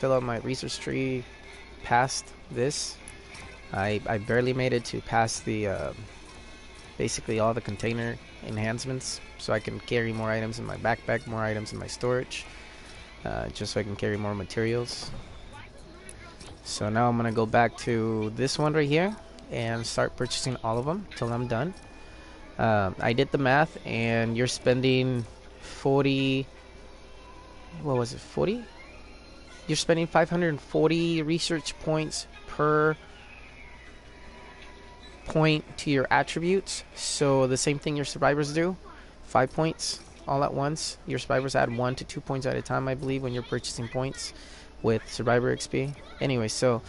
fill out my research tree past this. I barely made it to past the basically all the container enhancements, so I can carry more items in my backpack, more items in my storage, just so I can carry more materials. So now I'm gonna go back to this one right here and start purchasing all of them till I'm done. I did the math, and you're spending 40. What was it? 40? You're spending 540 research points per point to your attributes. So the same thing your survivors do, 5 points all at once. Your survivors add 1 to 2 points at a time, I believe, when you're purchasing points with survivor XP. Anyway, so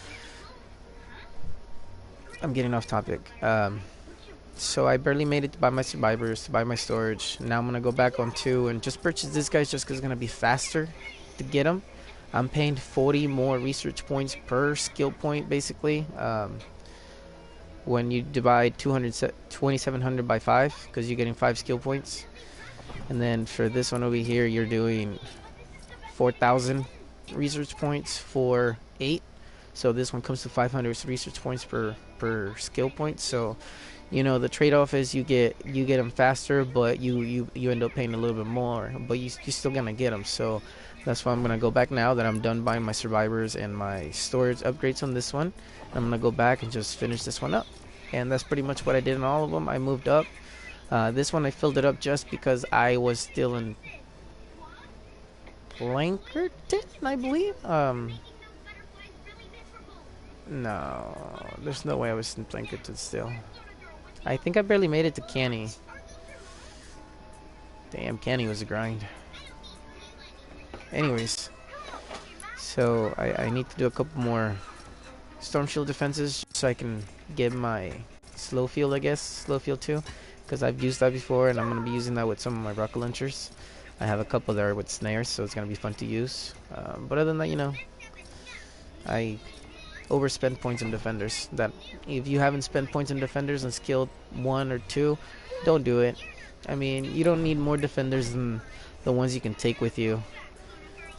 I'm getting off topic. So I barely made it to buy my survivors, to buy my storage. Now I'm gonna go back on 2 and just purchase this guy just because it's gonna be faster to get him. I'm paying 40 more research points per skill point, basically. When you divide 2,700 by 5, because you're getting 5 skill points. And then for this one over here, you're doing 4,000 research points for 8. So this one comes to 500 research points per skill point. So you know the trade-off is you get them faster, but you end up paying a little bit more, but you're still gonna get them. So that's why I'm gonna go back now that I'm done buying my survivors and my storage upgrades on this one. I'm gonna go back and just finish this one up, and that's pretty much what I did in all of them. I moved up. This one I filled it up just because I was still in Plankerton, I believe. No, there's no way I was in Plankerton still. I think I barely made it to Canny. Damn, Canny was a grind. Anyways, so I need to do a couple more storm shield defenses so I can get my slow field, I guess, slow field 2, because I've used that before, and I'm going to be using that with some of my rocket launchers. I have a couple there with snares, so it's going to be fun to use. But other than that, you know, I overspend points in defenders. That if you haven't spent points in defenders and skilled 1 or 2, don't do it. I mean, you don't need more defenders than the ones you can take with you,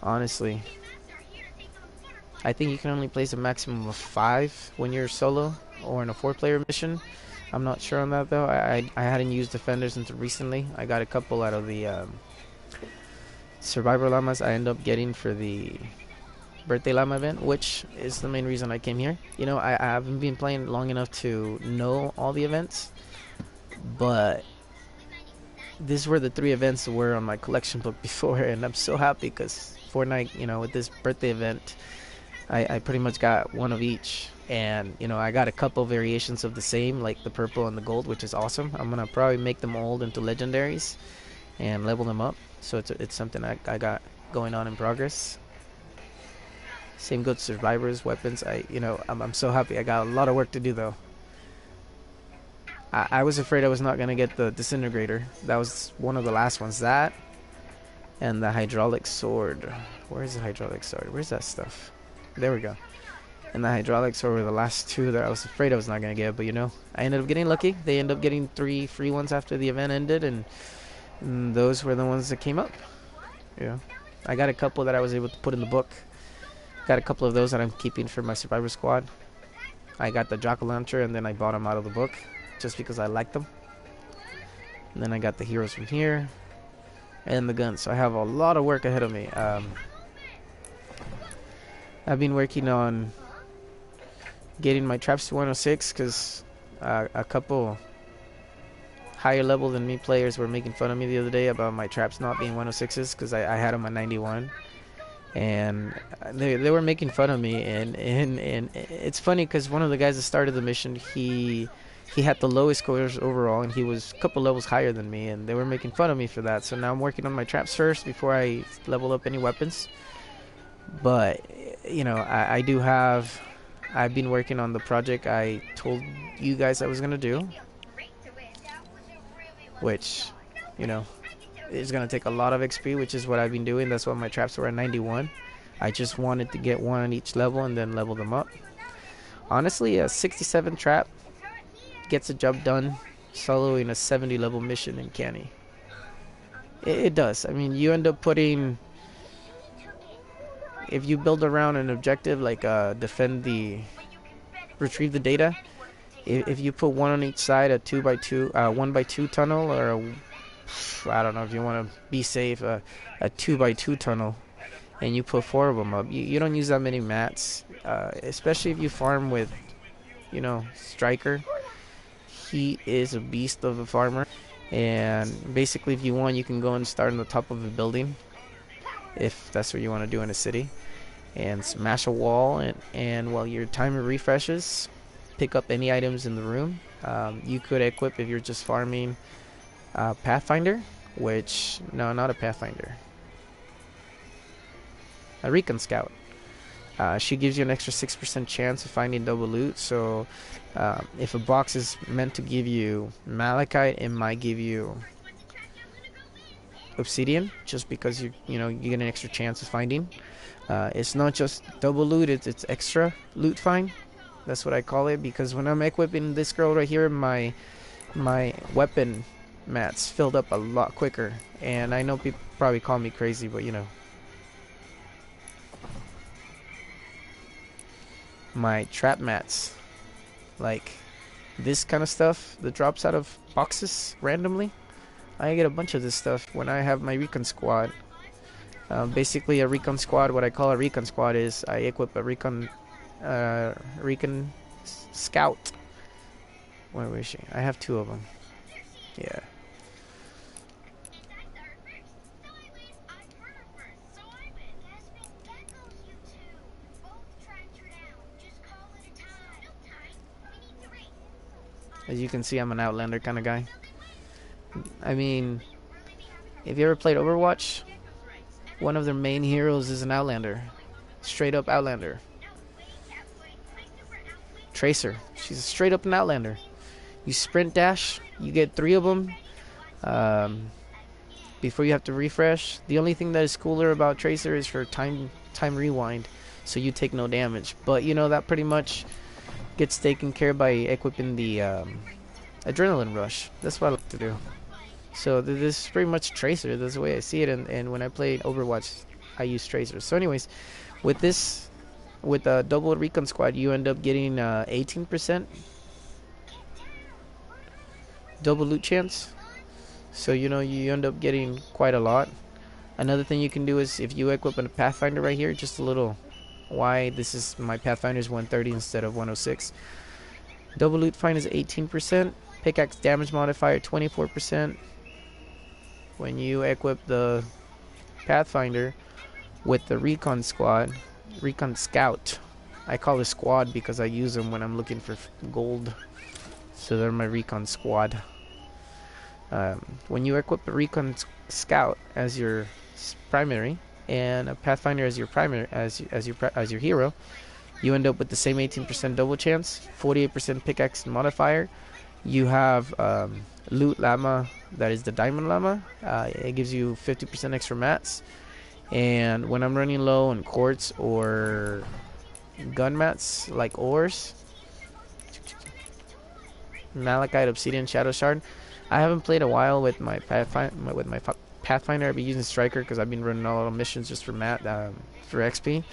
honestly. I think you can only place a maximum of 5 when you're solo or in a 4-player mission. I'm not sure on that though. I hadn't used defenders until recently. I got a couple out of the survivor llamas I end up getting for the birthday llama event, which is the main reason I came here. You know, I haven't been playing long enough to know all the events, but these were the 3 events that were on my collection book before, and I'm so happy because Fortnite, you know, with this birthday event, I pretty much got one of each, and you know, I got a couple variations of the same, like the purple and the gold, which is awesome. I'm gonna probably make them all into legendaries and level them up, so it's something I got going on in progress. Same goes to survivors, weapons. I'm so happy. I got a lot of work to do though. I was afraid I was not gonna get the disintegrator. That was one of the last ones. That and the hydraulic sword. Where's the hydraulic sword? Where's that stuff? There we go. And the hydraulic sword were the last 2 that I was afraid I was not gonna get. But you know, I ended up getting lucky. They ended up getting 3 free ones after the event ended, and those were the ones that came up. Yeah, I got a couple that I was able to put in the book. Got a couple of those that I'm keeping for my survivor squad. I got the Jock Launcher, and then I bought them out of the book just because I liked them. And then I got the heroes from here and the guns. So I have a lot of work ahead of me. I've been working on getting my traps to 106 because a couple higher level than me players were making fun of me the other day about my traps not being 106s because I had them at 91. And they were making fun of me, and it's funny because one of the guys that started the mission, he had the lowest scores overall, and he was a couple levels higher than me, and they were making fun of me for that. So now I'm working on my traps first before I level up any weapons. But you know, I've been working on the project I told you guys I was gonna do, which, you know, it's gonna take a lot of XP, which is what I've been doing. That's why my traps were at 91. I just wanted to get 1 on each level and then level them up. Honestly, a 67 trap gets a job done soloing a 70 level mission in Canny. It does. I mean, you end up putting if you build around an objective like retrieve the data, if you put one on each side, a 2x2, 1x2 tunnel, or I don't know if you want to be safe, a 2x2 tunnel, and you put four of them up, you don't use that many mats, especially if you farm with, Striker. He is a beast of a farmer, and basically if you want, you can go and start on the top of a building, if that's what you want to do in a city, and smash a wall, and while your timer refreshes, pick up any items in the room. You could equip, if you're just farming, Pathfinder, no, not a Pathfinder, a Recon Scout. She gives you an extra 6% chance of finding double loot. So if a box is meant to give you malachite, it might give you obsidian, just because you get an extra chance of finding. It's not just double loot, it's extra loot find. That's what I call it, because when I'm equipping this girl right here, my weapon mats filled up a lot quicker. And I know people probably call me crazy, but my trap mats, like this kind of stuff that drops out of boxes randomly, I get a bunch of this stuff when I have my recon squad. Basically a recon squad, what I call a recon squad is I equip a recon scout. Where is she? I have two of them. Yeah. As you can see, I'm an Outlander kind of guy. I mean, if you ever played Overwatch, one of their main heroes is an Outlander. Straight up Outlander. Tracer. She's straight up an Outlander. You sprint dash, you get 3 of them before you have to refresh. The only thing that is cooler about Tracer is for time rewind, so you take no damage. But that pretty much gets taken care of by equipping the adrenaline rush. That's what I like to do. So this is pretty much Tracer. That's the way I see it. And when I played Overwatch, I use Tracer. So anyways, with a double recon squad, you end up getting 18% double loot chance. So you end up getting quite a lot. Another thing you can do is, if you equip a Pathfinder right here, just a little why this is my Pathfinder is 130 instead of 106. Double loot find is 18%. Pickaxe damage modifier 24%. When you equip the Pathfinder with the recon squad, recon scout, I call it squad because I use them when I'm looking for gold. So they're my recon squad. When you equip a recon scout as your primary and a Pathfinder as your primary, as your hero, you end up with the same 18% double chance, 48% pickaxe modifier. You have loot llama, that is the diamond llama. It gives you 50% extra mats. And when I'm running low on quartz or gun mats like ores, malachite, obsidian, shadow shard. I haven't played a while with my Pathfinder. I've been using Striker because I've been running a lot of missions just for for XP.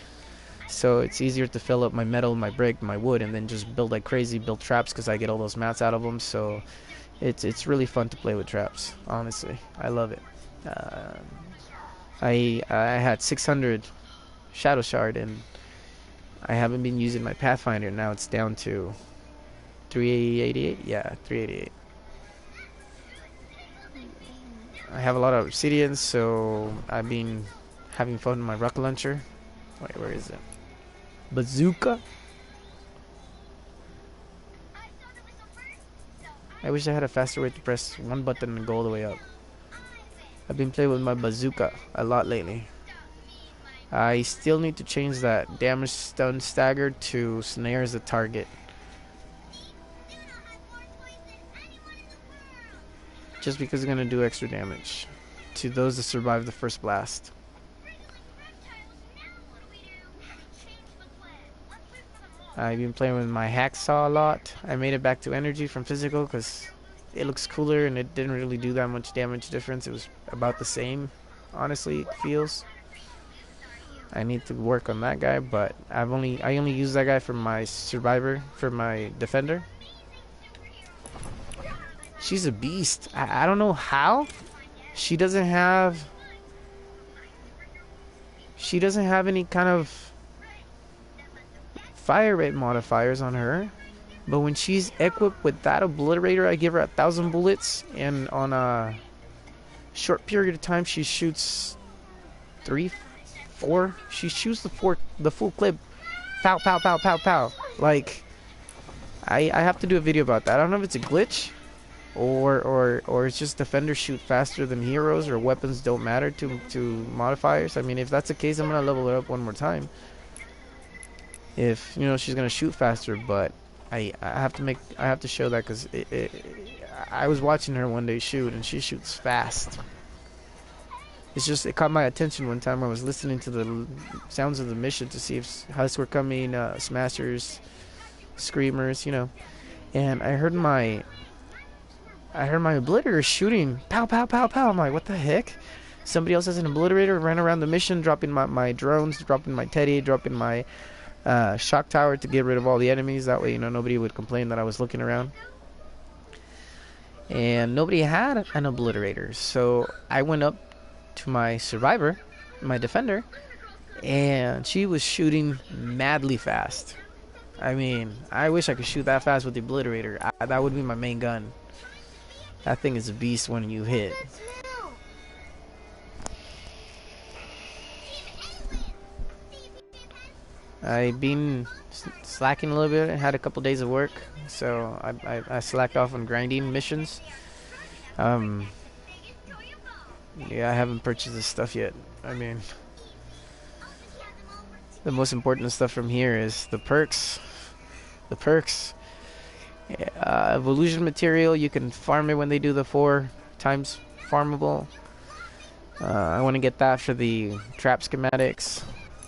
So it's easier to fill up my metal, my brick, my wood, and then just build like crazy, build traps because I get all those mats out of them. So it's really fun to play with traps. Honestly, I love it. I had 600 shadow shard, and I haven't been using my Pathfinder. Now it's down to 388. Yeah, 388. I have a lot of obsidian, so I've been having fun with my rocket launcher. Wait, where is it? Bazooka? I wish I had a faster way to press one button and go all the way up. I've been playing with my bazooka a lot lately. I still need to change that damage stun stagger to snare as a target. Just because it's going to do extra damage to those that survive the first blast. I've been playing with my hacksaw a lot. I made it back to energy from physical because it looks cooler and it didn't really do that much damage difference. It was about the same, honestly, it feels. I need to work on that guy, but I only use that guy for my survivor, for my defender. She's a beast. I don't know how. She doesn't have any kind of fire rate modifiers on her. But when she's equipped with that obliterator, I give her 1,000 bullets, and on a short period of time she shoots 3, 4. She shoots the full clip. Pow, pow, pow, pow, pow. Like, I have to do a video about that. I don't know if it's a glitch, or it's just defenders shoot faster than heroes, or weapons don't matter to modifiers. I mean, if that's the case, I'm gonna level her up one more time. If, you know, she's gonna shoot faster, but I have to show that, because I was watching her one day shoot, and she shoots fast. It's just, it caught my attention one time. I was listening to the sounds of the mission to see if husks were coming, smashers, screamers, you know. And I heard my obliterator shooting, pow, pow, pow, pow. I'm like, what the heck? Somebody else has an obliterator, ran around the mission, dropping my drones, dropping my Teddy, dropping my shock tower to get rid of all the enemies. That way, you know, nobody would complain that I was looking around. And nobody had an obliterator, so I went up to my survivor, my defender, and she was shooting madly fast. I mean, I wish I could shoot that fast with the obliterator. That would be my main gun. That thing is a beast when you hit. I've been slacking a little bit. I had a couple days of work, so I slacked off on grinding missions. Yeah, I haven't purchased this stuff yet. I mean, the most important stuff from here is the perks. The perks. Evolution material, you can farm it when they do the 4 times farmable. I want to get that for the trap schematics.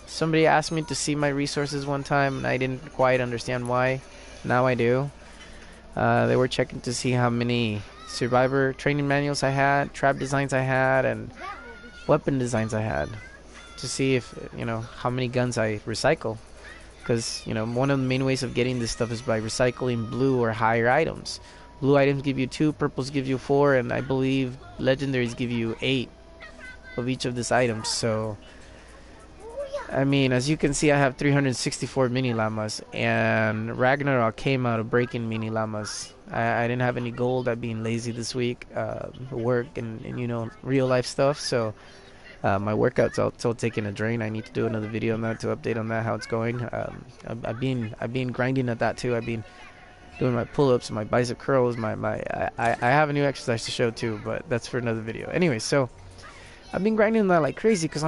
Somebody asked me to see my resources one time, and I didn't quite understand why. Now I do. They were checking to see how many survivor training manuals I had, trap designs I had, and weapon designs I had, to see if, you know, how many guns I recycle. Because, you know, one of the main ways of getting this stuff is by recycling blue or higher items. Blue items give you 2, purples give you 4, and I believe legendaries give you 8 of each of these items. So, I mean, as you can see, I have 364 mini llamas, and Ragnarok came out of breaking mini llamas. I didn't have any gold at being lazy this week, work and you know, real life stuff. So my workout's still taking a drain. I need to do another video on that to update on that, how it's going. I've been grinding at that too. I've been doing my pull-ups, my bicep curls, I have a new exercise to show too, but that's for another video. Anyway, so I've been grinding that like crazy, because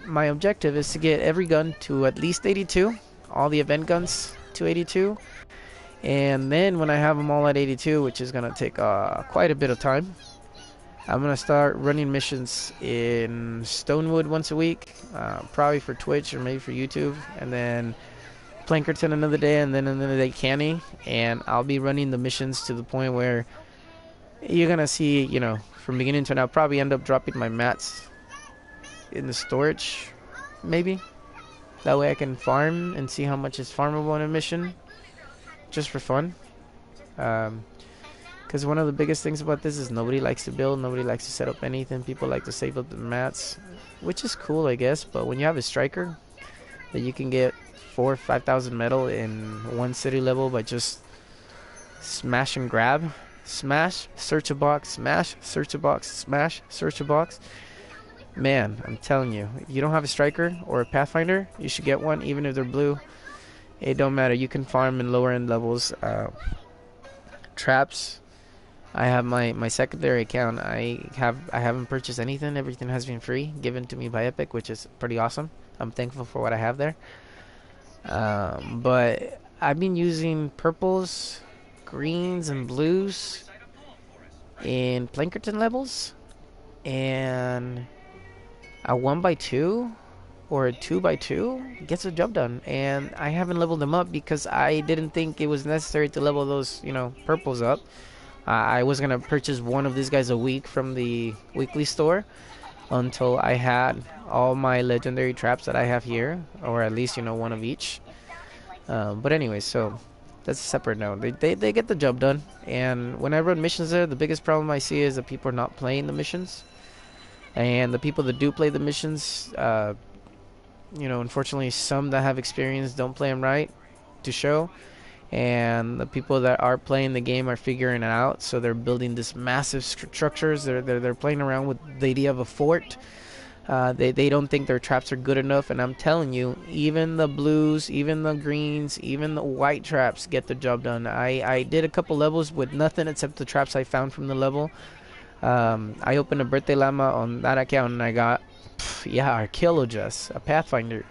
my objective is to get every gun to at least 82, all the event guns to 82, and then when I have them all at 82, which is gonna take quite a bit of time, I'm gonna start running missions in Stonewood once a week, probably for Twitch or maybe for YouTube, and then Plankerton another day, and then another day Canny, and I'll be running the missions to the point where you're gonna see, you know, from beginning to end. I'll probably end up dropping my mats in the storage, maybe. That way I can farm and see how much is farmable in a mission, just for fun. Because one of the biggest things about this is nobody likes to build, nobody likes to set up anything. People like to save up the mats, which is cool, I guess. But when you have a striker that you can get 4,000 or 5,000 metal in one city level by just smash and grab, smash, search a box, smash, search a box, smash, search a box. Man, I'm telling you, if you don't have a striker or a pathfinder, you should get one, even if they're blue. It don't matter. You can farm in lower end levels. Traps. I have my secondary account. I haven't purchased anything. Everything has been free, given to me by Epic, which is pretty awesome. I'm thankful for what I have there. But I've been using purples, greens, and blues in Plankerton levels, and a 1x2 or a 2x2 gets the job done. And I haven't leveled them up because I didn't think it was necessary to level those, you know, purples up. I was gonna purchase one of these guys a week from the weekly store until I had all my legendary traps that I have here, or at least, you know, one of each. But anyway, so that's a separate note. They get the job done, and when I run missions there, the biggest problem I see is that people are not playing the missions, and the people that do play the missions, you know, unfortunately, some that have experience don't play them right to show, and the people that are playing the game are figuring it out, so they're building this massive structures. They're playing around with the idea of a fort. They don't think their traps are good enough, and I'm telling you, even the blues, even the greens, even the white traps get the job done. I did a couple levels with nothing except the traps I found from the level. I opened a birthday llama on that account, and I got, yeah, Archaeologist, a Pathfinder.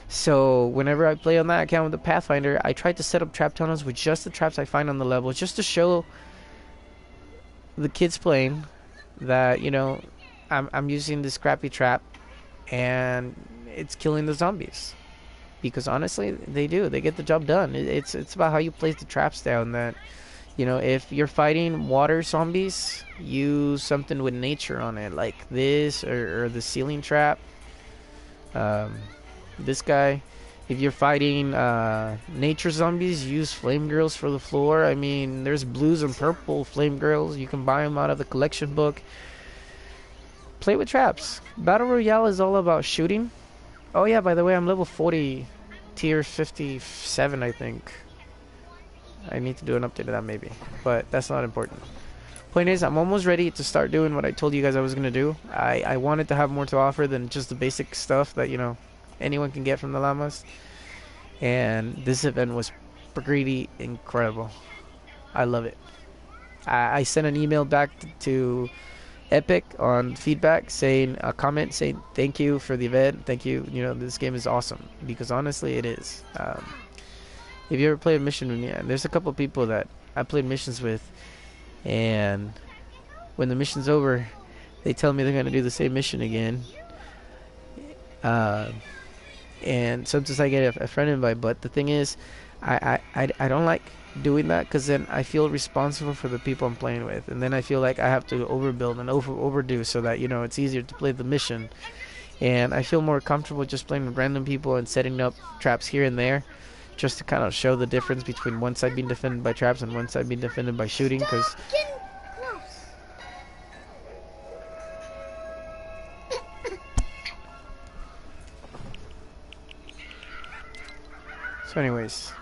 So whenever I play on that account with the Pathfinder, I try to set up trap tunnels with just the traps I find on the level, just to show the kids playing that, you know, I'm using this crappy trap and it's killing the zombies. Because honestly, they do. They get the job done. It's about how you place the traps down. That, you know, if you're fighting water zombies, use something with nature on it, like this, or the ceiling trap. This guy. If you're fighting nature zombies, use flame girls for the floor. I mean, there's blues and purple flame girls. You can buy them out of the collection book. Play with traps. Battle Royale is all about shooting. Oh yeah, by the way, I'm level 40, tier 57, I think. I need to do an update of that maybe, but that's not important. Point is, I'm almost ready to start doing what I told you guys I was going to do. I wanted to have more to offer than just the basic stuff that, you know, anyone can get from the llamas. And this event was pretty incredible. I love it. I sent an email back to Epic on feedback, saying a comment saying thank you for the event, thank you, you know, this game is awesome, because honestly it is. If you ever played a mission with me, there's a couple people that I played missions with, and when the mission's over, they tell me they're going to do the same mission again, and sometimes I get a friend invite. But the thing is, I don't like doing that, because then I feel responsible for the people I'm playing with, and then I feel like I have to overbuild and overdo, so that, you know, it's easier to play the mission, and I feel more comfortable just playing with random people and setting up traps here and there, just to kind of show the difference between one side being defended by traps and one side being defended by shooting. Because so anyways,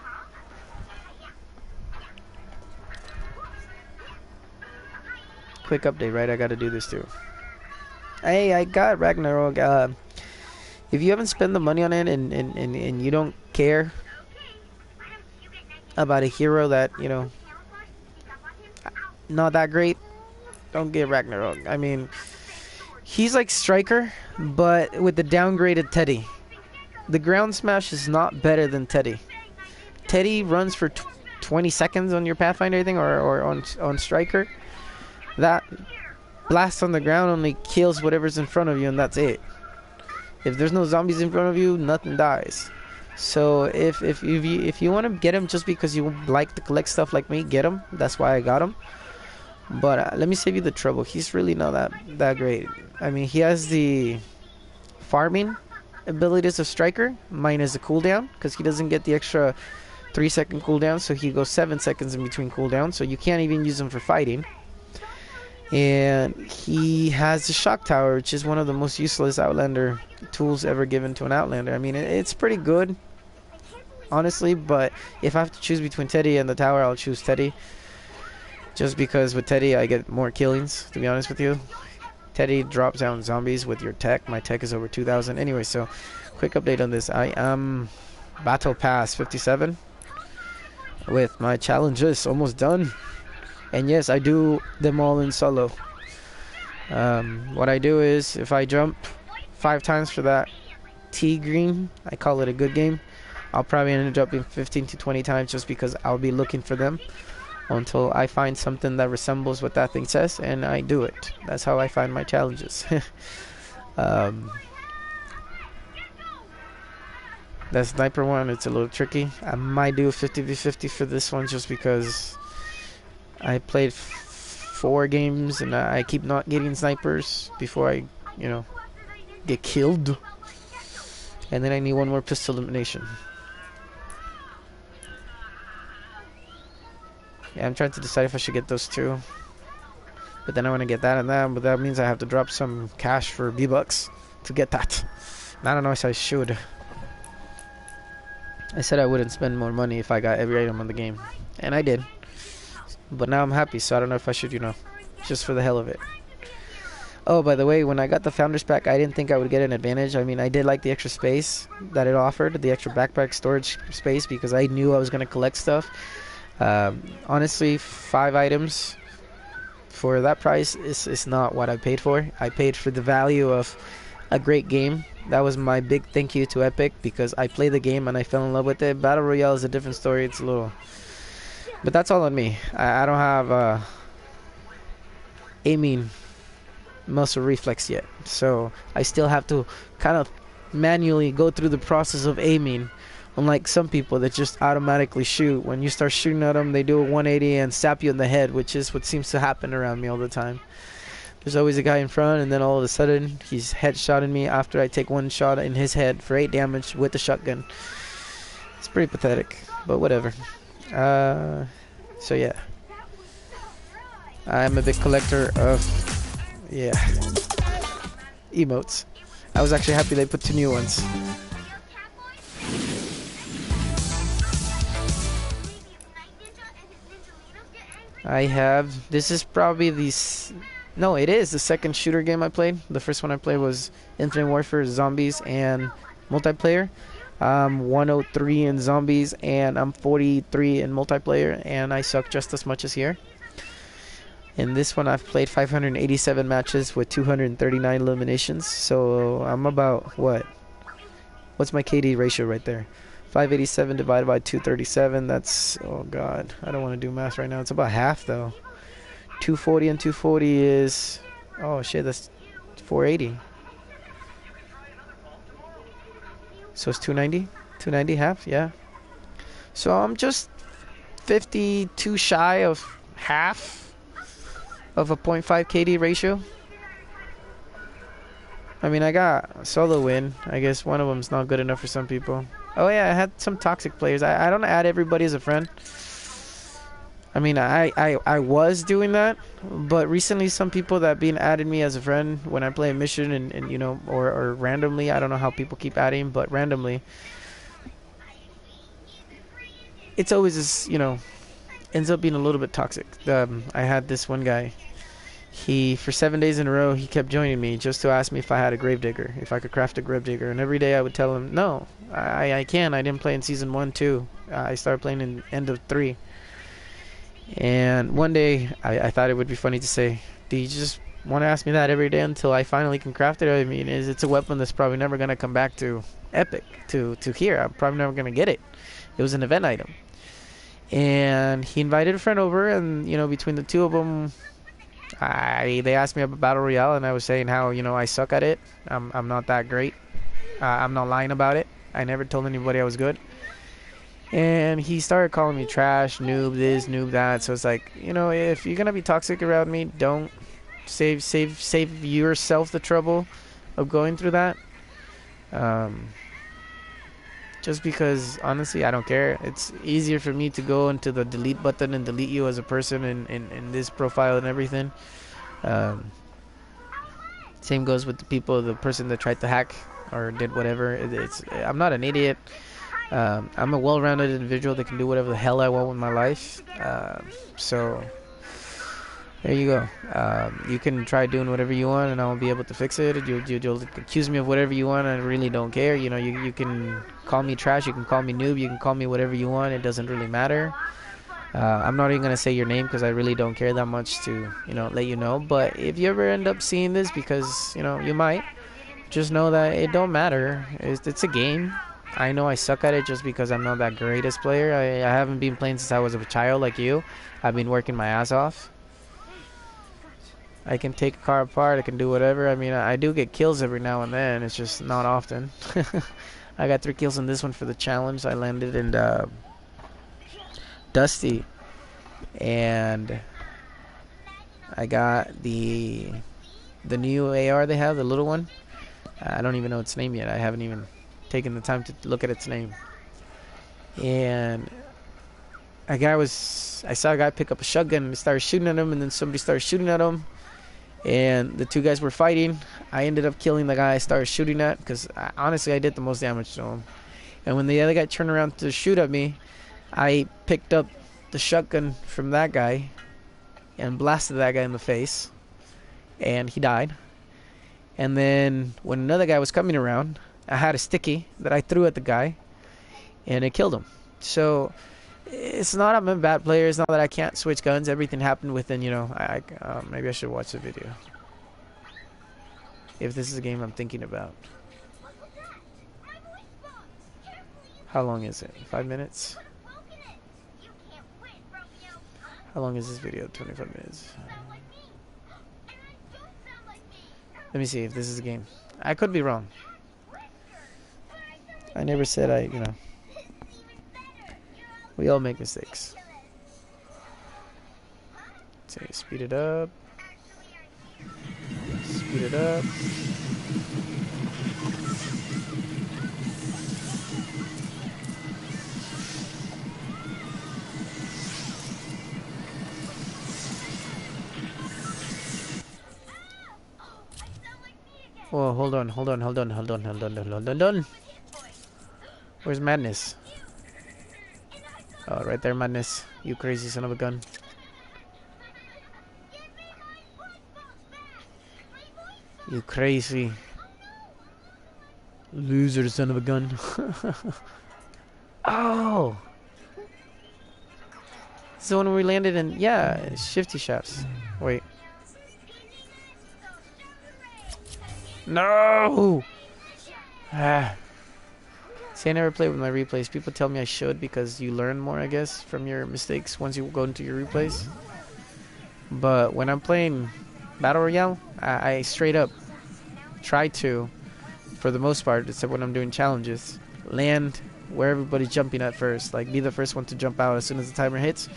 quick update, right? I gotta do this too. Hey, I got Ragnarok. If you haven't spent the money on it, and you don't care about a hero that, you know, not that great, don't get Ragnarok. I mean, he's like Striker, but with the downgraded Teddy. The ground smash is not better than Teddy. Teddy runs for 20 seconds on your Pathfinder thing, or on Striker. That blast on the ground only kills whatever's in front of you, and that's it. If there's no zombies in front of you, nothing dies. So if you want to get him just because you like to collect stuff like me, get him. That's why I got him. But let me save you the trouble. He's really not that great. I mean, he has the farming abilities of Striker minus the cooldown, because he doesn't get the extra 3-second cooldown, so he goes 7 seconds in between cooldown, so you can't even use him for fighting. And he has the shock tower, which is one of the most useless Outlander tools ever given to an Outlander. I mean, it's pretty good, honestly, but if I have to choose between Teddy and the tower, I'll choose Teddy, just because with Teddy I get more killings, to be honest with you. Teddy drops down zombies with your tech. My tech is over 2,000. Anyway, so quick update on this. I am Battle Pass 57 with my challenges almost done. And yes, I do them all in solo. What I do is, if I jump 5 times for that T green, I call it a good game. I'll probably end up jumping 15 to 20 times, just because I'll be looking for them until I find something that resembles what that thing says, and I do it. That's how I find my challenges. That sniper one, it's a little tricky. I might do a 50v50 for this one, just because I played 4 games and I keep not getting snipers before I, you know, get killed. And then I need one more pistol elimination. Yeah, I'm trying to decide if I should get those two. But then I want to get that and that, but that means I have to drop some cash for V-Bucks to get that. And I don't know if I should. I said I wouldn't spend more money if I got every item on the game. And I did. But now I'm happy, so I don't know if I should, just for the hell of it. Oh, by the way, when I got the Founders Pack, I didn't think I would get an advantage. I mean, I did like the extra space that it offered, the extra backpack storage space, because I knew I was going to collect stuff. Honestly, 5 items for that price is not what I paid for. I paid for the value of a great game. That was my big thank you to Epic, because I played the game and I fell in love with it. Battle Royale is a different story. It's a little... But that's all on me. I don't have aiming muscle reflex yet, so I still have to kind of manually go through the process of aiming, unlike some people that just automatically shoot. When you start shooting at them, they do a 180 and stab you in the head, which is what seems to happen around me all the time. There's always a guy in front, and then all of a sudden he's headshotting me after I take one shot in his head for 8 damage with the shotgun. It's pretty pathetic, but whatever. So yeah, I'm a big collector of emotes. I was actually happy they put 2 new ones. I have, this is probably no, it is the second shooter game I played. The first one I played was Infinite Warfare Zombies and multiplayer. 103 in zombies and I'm 43 in multiplayer, and I suck just as much as here. In this one I've played 587 matches with 239 eliminations, so I'm about what's my KD ratio right there? 587 divided by 237, that's, oh god, I don't want to do math right now. It's about half though. 240 and 240 is, oh shit, that's 480. So it's 290? 290 half, yeah. So I'm just 52 shy of half of a 0.5 KD ratio. I mean, I got a solo win. I guess one of them's not good enough for some people. Oh yeah, I had some toxic players. I don't add everybody as a friend. I mean, I was doing that, but recently some people that been added me as a friend when I play a mission and or randomly, I don't know how people keep adding, but randomly, it's always this, ends up being a little bit toxic. I had this one guy, he, for 7 days in a row, he kept joining me just to ask me if I had a gravedigger, if I could craft a gravedigger, and every day I would tell him, no, I can't, I didn't play in season 1, 2, I started playing in end of 3. And one day I thought it would be funny to say, do you just want to ask me that every day until I finally can craft it? I mean, it's a weapon that's probably never going to come back to Epic, to here. I'm probably never going to get it. It was an event item. And he invited a friend over, and between the two of them, they asked me about Battle Royale, and I was saying how I suck at it. I'm not that great. I'm not lying about it. I never told anybody I was good. And he started calling me trash, noob this, noob that. So it's like, if you're gonna be toxic around me, don't save yourself the trouble of going through that. Just because honestly, I don't care. It's easier for me to go into the delete button and delete you as a person in this profile and everything. Same goes with the person that tried to hack or did whatever. I'm not an idiot. I'm a well-rounded individual that can do whatever the hell I want with my life. So there you go. You can try doing whatever you want, and I won't be able to fix it. You'll accuse me of whatever you want, and I really don't care. You can call me trash, you can call me noob, you can call me whatever you want. It doesn't really matter. I'm not even gonna say your name because I really don't care that much to let you know. But if you ever end up seeing this, because you might, just know that it don't matter. It's a game. I know I suck at it just because I'm not that greatest player. I haven't been playing since I was a child like you. I've been working my ass off. I can take a car apart. I can do whatever. I mean, I do get kills every now and then. It's just not often. I got 3 kills in this one for the challenge. I landed in Dusty. And I got the new AR they have, the little one. I don't even know its name yet. I haven't even taken the time to look at its name. And I saw a guy pick up a shotgun and started shooting at him, and then somebody started shooting at him, and the two guys were fighting. I ended up killing the guy I started shooting at because honestly I did the most damage to him. And when the other guy turned around to shoot at me, I picked up the shotgun from that guy and blasted that guy in the face, and he died. And then when another guy was coming around, I had a sticky that I threw at the guy, and it killed him. So it's not I'm a bad player. It's not that I can't switch guns. Everything happened within, you know, maybe I should watch the video if this is a game I'm thinking about. How long is it? 5 minutes? How long is this video? 25 minutes. Let me see if this is a game. I could be wrong. I never said you know. We all make mistakes. Say, speed it up. Speed it up. Whoa, hold on. Where's Madness? Oh, right there, Madness. You crazy son of a gun. You crazy loser son of a gun. Oh! This is the one where we landed in, yeah, Shifty Shafts. Wait. No! Ah. See, I never play with my replays. People tell me I should because you learn more, I guess, from your mistakes once you go into your replays. But when I'm playing Battle Royale, I straight up try to, for the most part, except when I'm doing challenges, land where everybody's jumping at first. Like, be the first one to jump out as soon as the timer hits.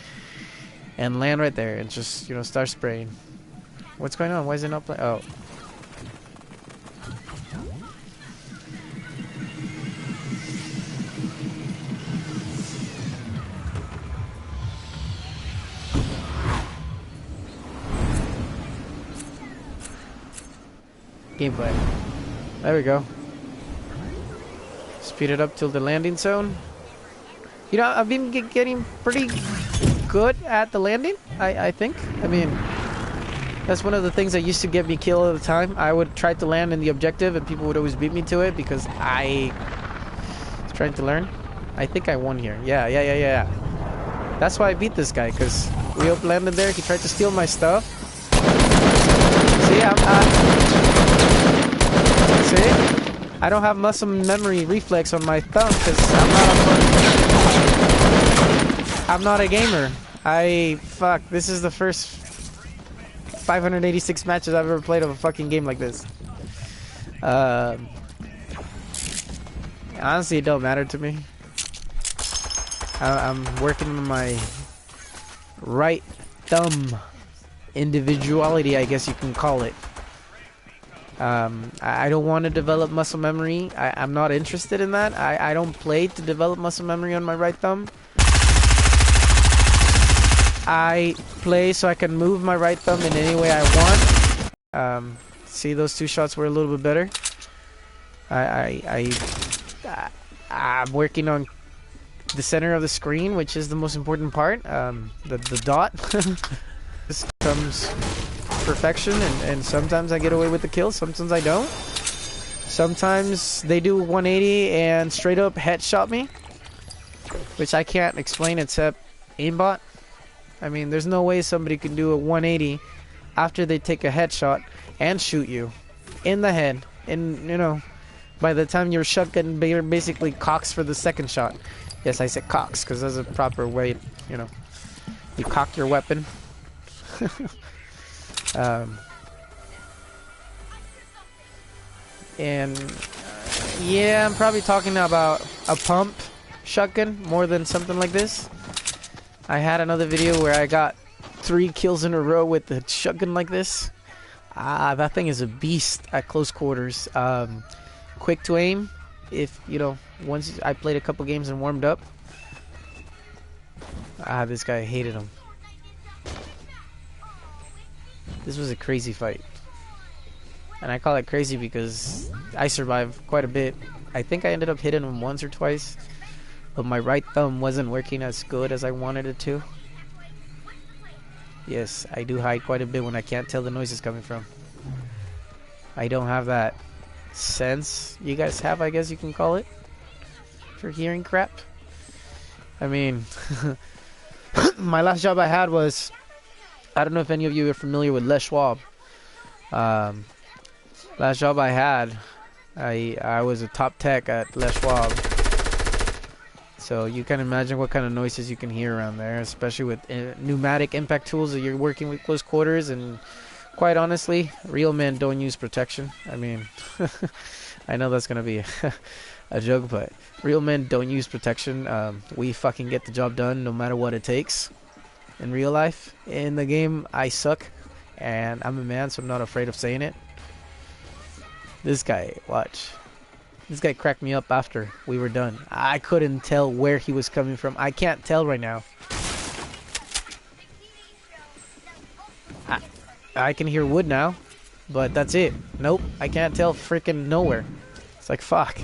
And land right there and just, you know, start spraying. What's going on? Why is it not playing? Oh. Gameplay. There we go. Speed it up till the landing zone. You know, I've been getting pretty good at the landing, I think. I mean, that's one of the things that used to get me killed all the time. I would try to land in the objective and people would always beat me to it because I was trying to learn. I think I won here. Yeah. That's why I beat this guy, because we landed there. He tried to steal my stuff. See, I don't have muscle memory reflex on my thumb because I'm not a gamer. Fuck, this is the first 586 matches I've ever played of a fucking game like this. Honestly, it don't matter to me. I'm working on my right thumb individuality, I guess you can call it. I don't want to develop muscle memory. I'm not interested in that. I don't play to develop muscle memory on my right thumb. I play so I can move my right thumb in any way I want. See, those two shots were a little bit better. I'm working on the center of the screen, which is the most important part. The dot. This comes perfection, and sometimes I get away with the kill, sometimes I don't. Sometimes they do 180 and straight up headshot me, which I can't explain except aimbot. I mean, there's no way somebody can do a 180 after they take a headshot and shoot you in the head, and you know, by the time your shotgun basically cocks for the second shot. Yes, I said cocks because that's a proper way, you know, you cock your weapon. Yeah, I'm probably talking about a pump shotgun more than something like this. I had another video where I got 3 kills in a row with the shotgun like this. That thing is a beast at close quarters. Quick to aim. If, you know, once I played a couple games and warmed up. This guy hated him. This was a crazy fight. And I call it crazy because I survived quite a bit. I think I ended up hitting him once or twice. But my right thumb wasn't working as good as I wanted it to. Yes, I do hide quite a bit when I can't tell the noises coming from. I don't have that sense you guys have, I guess you can call it, for hearing crap. I mean, my last job I had was, I don't know if any of you are familiar with Les Schwab. Last job I had, I was a top tech at Les Schwab. So you can imagine what kind of noises you can hear around there, especially with pneumatic impact tools that you're working with close quarters. And quite honestly, real men don't use protection. I mean, I know that's going to be a joke, but real men don't use protection. We fucking get the job done no matter what it takes. In real life, in the game, I suck. And I'm a man, so I'm not afraid of saying it. This guy, watch. This guy cracked me up after we were done. I couldn't tell where he was coming from. I can't tell right now. I can hear wood now, but that's it. Nope, I can't tell freaking nowhere. It's like, fuck.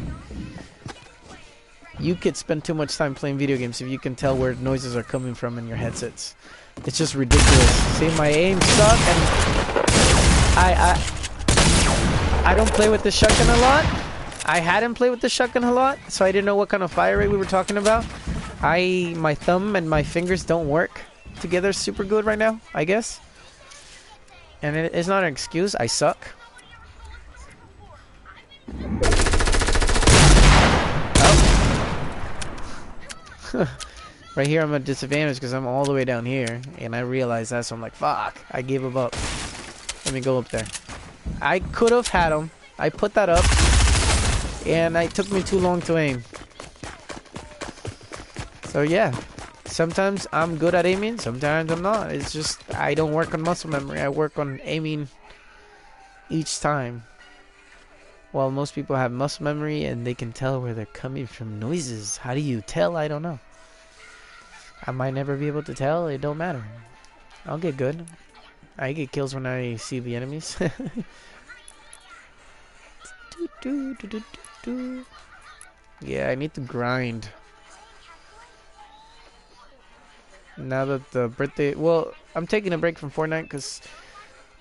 You could spend too much time playing video games if you can tell where noises are coming from in your headsets. It's just ridiculous. See, my aim suck, and I don't play with the shotgun a lot. I hadn't played with the shotgun a lot, so I didn't know what kind of fire rate we were talking about. My thumb and my fingers don't work together super good right now, I guess. And it's not an excuse, I suck. Oh. Right here I'm at disadvantage because I'm all the way down here, and I realized that, so I'm like, fuck, I gave him up. Let me go up there. I could have had him. I put that up. And it took me too long to aim. So yeah, sometimes I'm good at aiming, sometimes I'm not. It's just, I don't work on muscle memory. I work on aiming each time. While most people have muscle memory and they can tell where they're coming from noises. How do you tell? I don't know. I might never be able to tell. It don't matter. I'll get good. I get kills when I see the enemies. Yeah, I need to grind. Now that the birthday... Well, I'm taking a break from Fortnite because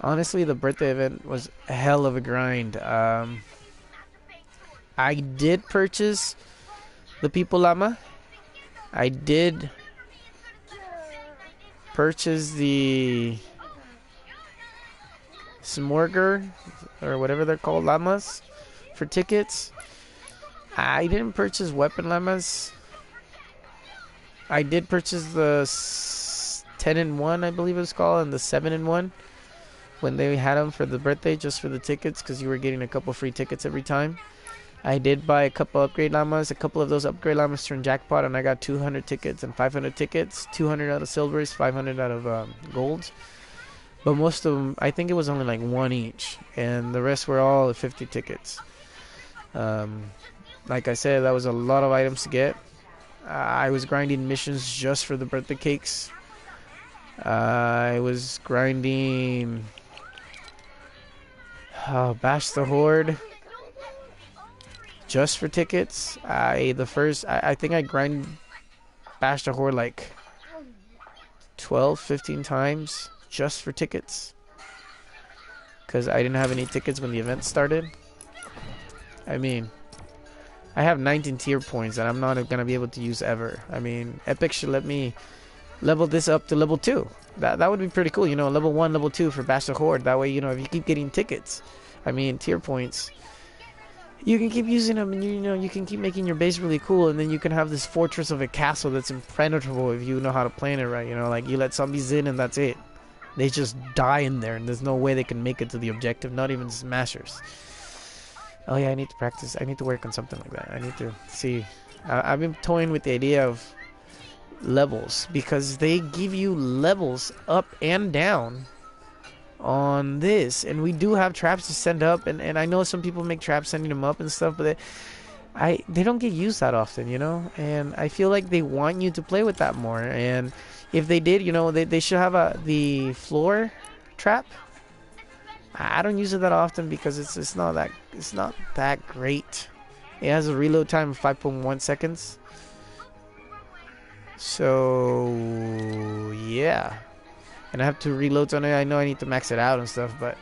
honestly, the birthday event was a hell of a grind. I did purchase the People Llama. I did purchase the Smorger, or whatever they're called, llamas, for tickets. I didn't purchase weapon llamas. I did purchase the 10-in-1, I believe it was called, and the 7-in-1 when they had them for the birthday, just for the tickets, because you were getting a couple free tickets every time. I did buy a couple upgrade llamas. A couple of those upgrade llamas turned jackpot, and I got 200 tickets and 500 tickets. 200 out of silvers, 500 out of golds. But most of them, I think it was only like one each, and the rest were all 50 tickets. Like I said, that was a lot of items to get. I was grinding missions just for the birthday cakes. I was grinding Bash the Horde just for tickets. I think I grind Bash the Horde like 12-15 times just for tickets, because I didn't have any tickets when the event started. I mean, I have 19 tier points that I'm not gonna be able to use ever. I mean, Epic should let me level this up to level 2. That would be pretty cool, you know, level 1, level 2 for Bash the Horde. That way, you know, if you keep getting tickets, I mean, tier points, you can keep using them, and you know, you can keep making your base really cool, and then you can have this fortress of a castle that's impenetrable if you know how to plan it right. You know, like you let zombies in and that's it. They just die in there, and there's no way they can make it to the objective, not even smashers. Oh yeah, I need to practice. I need to work on something like that. I need to see. I've been toying with the idea of levels, because they give you levels up and down on this, and we do have traps to send up, and I know some people make traps sending them up and stuff, but they don't get used that often, you know, and I feel like they want you to play with that more. And if they did, you know, they should have the floor trap. I don't use it that often because it's not that great. It has a reload time of 5.1 seconds. So yeah, and I have 2 reloads on it. I know I need to max it out and stuff, but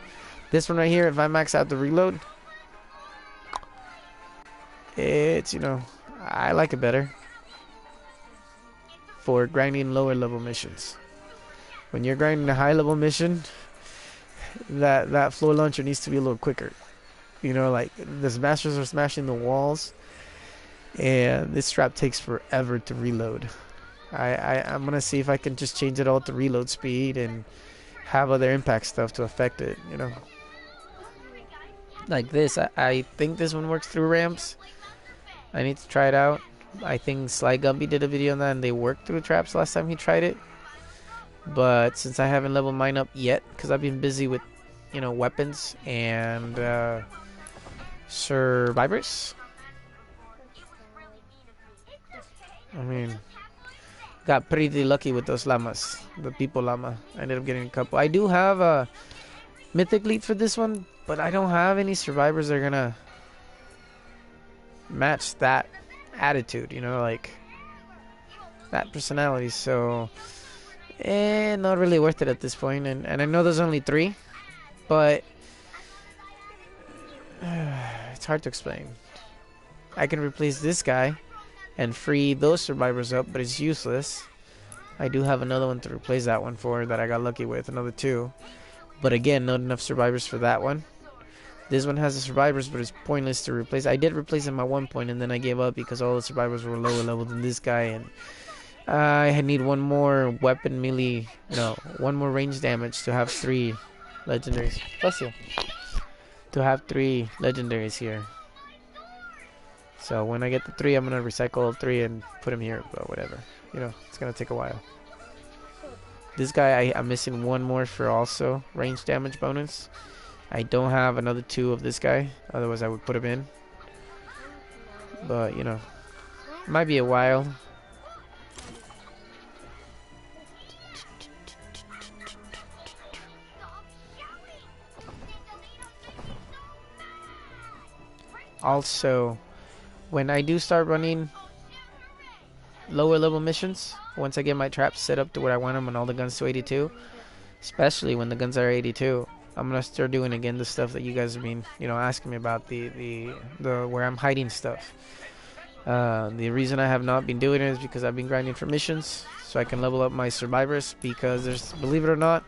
this one right here, if I max out the reload, it's, you know, I like it better for grinding lower level missions. When you're grinding a high level mission, that floor launcher needs to be a little quicker. You know, like the smashers are smashing the walls, and this trap takes forever to reload. I'm gonna see if I can just change it all to reload speed and have other impact stuff to affect it, you know. Like this, I think this one works through ramps. I need to try it out. I think Sly Gumby did a video on that, and they worked through traps last time he tried it. But since I haven't leveled mine up yet, because I've been busy with, you know, weapons and survivors. I mean, got pretty lucky with those llamas, the people llama. I ended up getting a couple. I do have a mythic lead for this one, but I don't have any survivors that are gonna match that attitude, you know, like that personality. So not really worth it at this point. And I know there's only 3, but it's hard to explain. I can replace this guy and free those survivors up, but it's useless. I do have another one to replace that one for that I got lucky with, another 2, but again, not enough survivors for that one. This one has the survivors, but it's pointless to replace. I did replace him at one point, and then I gave up because all the survivors were lower level than this guy, and I need one more weapon melee, no, one more range damage to have 3 legendaries. Bless you. To have 3 legendaries here. So when I get the 3, I'm gonna recycle all 3 and put him here, but whatever. You know, it's gonna take a while. This guy, I'm missing 1 more for also range damage bonus. I don't have another 2 of this guy, otherwise I would put him in. But, you know, it might be a while. Also, when I do start running lower level missions, once I get my traps set up to where I want them and all the guns to 82, especially when the guns are 82, I'm gonna start doing again the stuff that you guys have been, you know, asking me about, the where I'm hiding stuff. The reason I have not been doing it is because I've been grinding for missions so I can level up my survivors, because there's, believe it or not,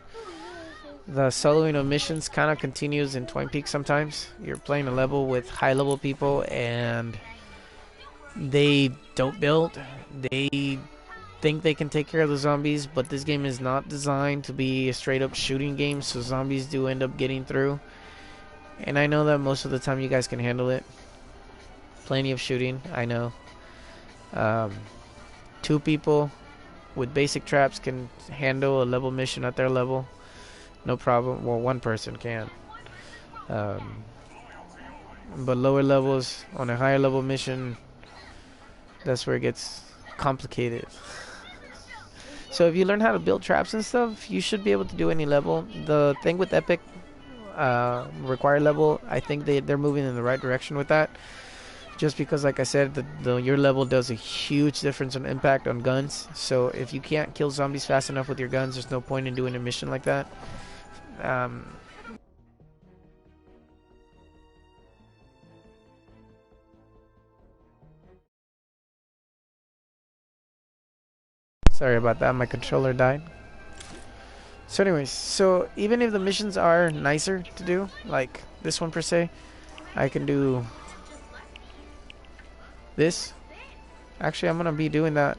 the soloing of missions kind of continues in Twin Peaks sometimes. You're playing a level with high level people and they don't build. They think they can take care of the zombies, but this game is not designed to be a straight up shooting game, so zombies do end up getting through. And I know that most of the time you guys can handle it. Plenty of shooting, I know. 2 people with basic traps can handle a level mission at their level. No problem. Well, 1 person can. But lower levels, on a higher level mission, that's where it gets complicated. So if you learn how to build traps and stuff, you should be able to do any level. The thing with Epic required level, I think they're moving in the right direction with that. Just because, like I said, your level does a huge difference in impact on guns. So if you can't kill zombies fast enough with your guns, there's no point in doing a mission like that. Sorry about that, my controller died. So anyways, so even if the missions are nicer to do, like this one per se, I can do this. Actually, I'm gonna be doing that.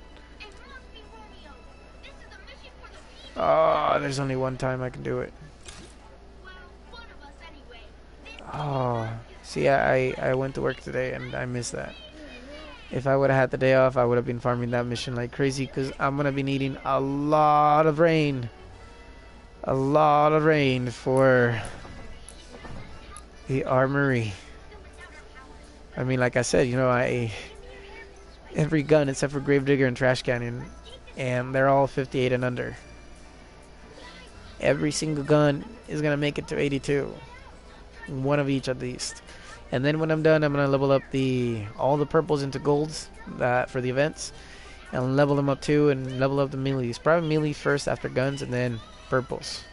Oh, there's only 1 time I can do it. Oh, see, I went to work today and I missed that. If I would have had the day off, I would have been farming that mission like crazy, because I'm gonna be needing a lot of rain. A lot of rain for the armory. I mean, like I said, you know, every gun except for Gravedigger and Trash Cannon, and they're all 58 and under. Every single gun is gonna make it to 82, one of each at least. And then when I'm done, I'm gonna level up all the purples into golds for the events, and level them up too, and level up the melees. Probably melee first after guns, and then purples.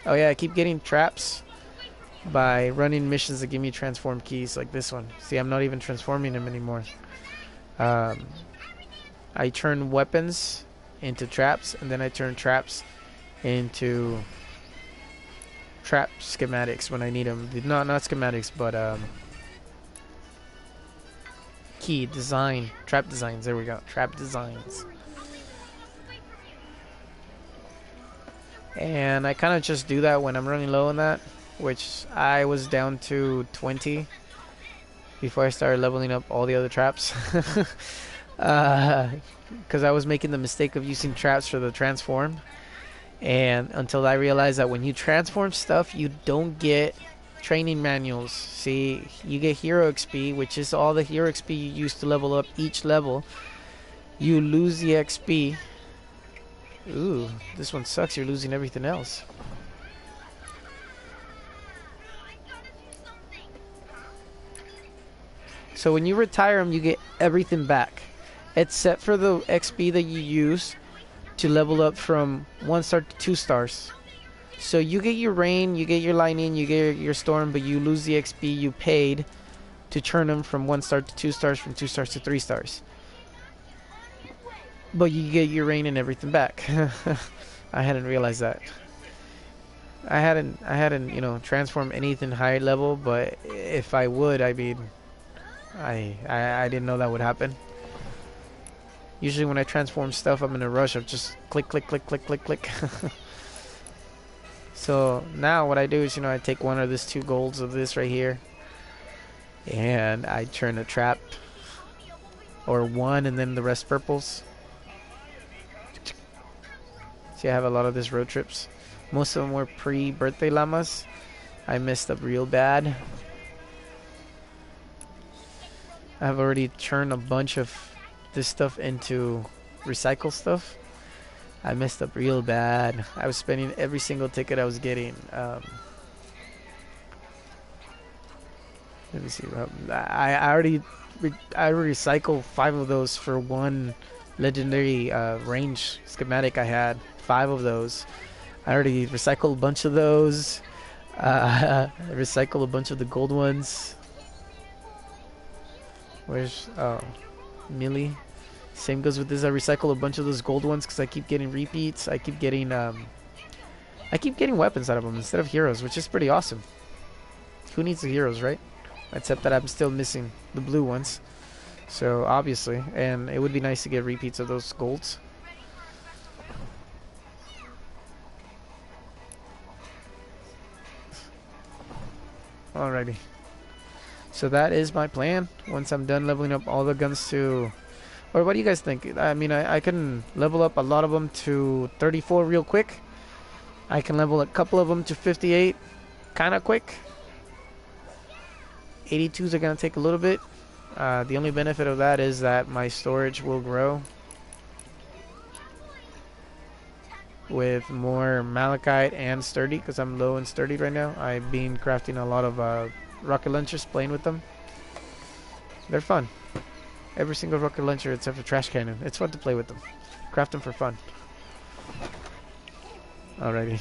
Oh yeah, I keep getting traps by running missions that give me transform keys like this one. See, I'm not even transforming them anymore. I turn weapons into traps, and then I turn traps into trap schematics when I need them. Not schematics, but key design, trap designs. There we go, trap designs. And I kind of just do that when I'm running low on that, which I was down to 20 before I started leveling up all the other traps. Because I was making the mistake of using traps for the transform, and until I realized that when you transform stuff, you don't get training manuals. See, you get hero XP, which is all the hero XP you use to level up each level. You lose the XP. Ooh, this one sucks. You're losing everything else. So when you retire them, you get everything back, except for the XP that you use to level up from 1 star to 2 stars. So you get your rain, you get your lightning, you get your storm, but you lose the XP you paid to turn them from 1 star to 2 stars, from 2 stars to 3 stars. But you get your rain and everything back. I hadn't realized that. I hadn't, you know, transformed anything high level, but if I would, I mean, I didn't know that would happen. Usually when I transform stuff, I'm in a rush of just click, click, click, click, click, click. So now what I do is, you know, I take one of these 2 golds of this right here, and I turn a trap, or 1, and then the rest purples. See, I have a lot of these road trips. Most of them were pre-birthday llamas. I messed up real bad. I've already turned a bunch of this stuff into recycle stuff. I messed up real bad. I was spending every single ticket I was getting. Let me see. I already recycled 5 of those for 1 legendary range schematic I had. 5 of those. I already recycled a bunch of those. I recycled a bunch of the gold ones. Where's melee? Same goes with this. I recycle a bunch of those gold ones because I keep getting repeats. I keep getting weapons out of them instead of heroes, which is pretty awesome. Who needs the heroes, right? Except that I'm still missing the blue ones. So obviously, and it would be nice to get repeats of those golds. Alrighty. So that is my plan. Once I'm done leveling up all the guns to... Or what do you guys think? I mean, I can level up a lot of them to 34 real quick. I can level a couple of them to 58 kind of quick. 82s are going to take a little bit. The only benefit of that is that my storage will grow with more malachite and sturdy, because I'm low in sturdy right now. I've been crafting a lot of rocket launchers, playing with them. They're fun. Every single rocket launcher except for Trash Cannon. It's fun to play with them. Craft them for fun. Alrighty.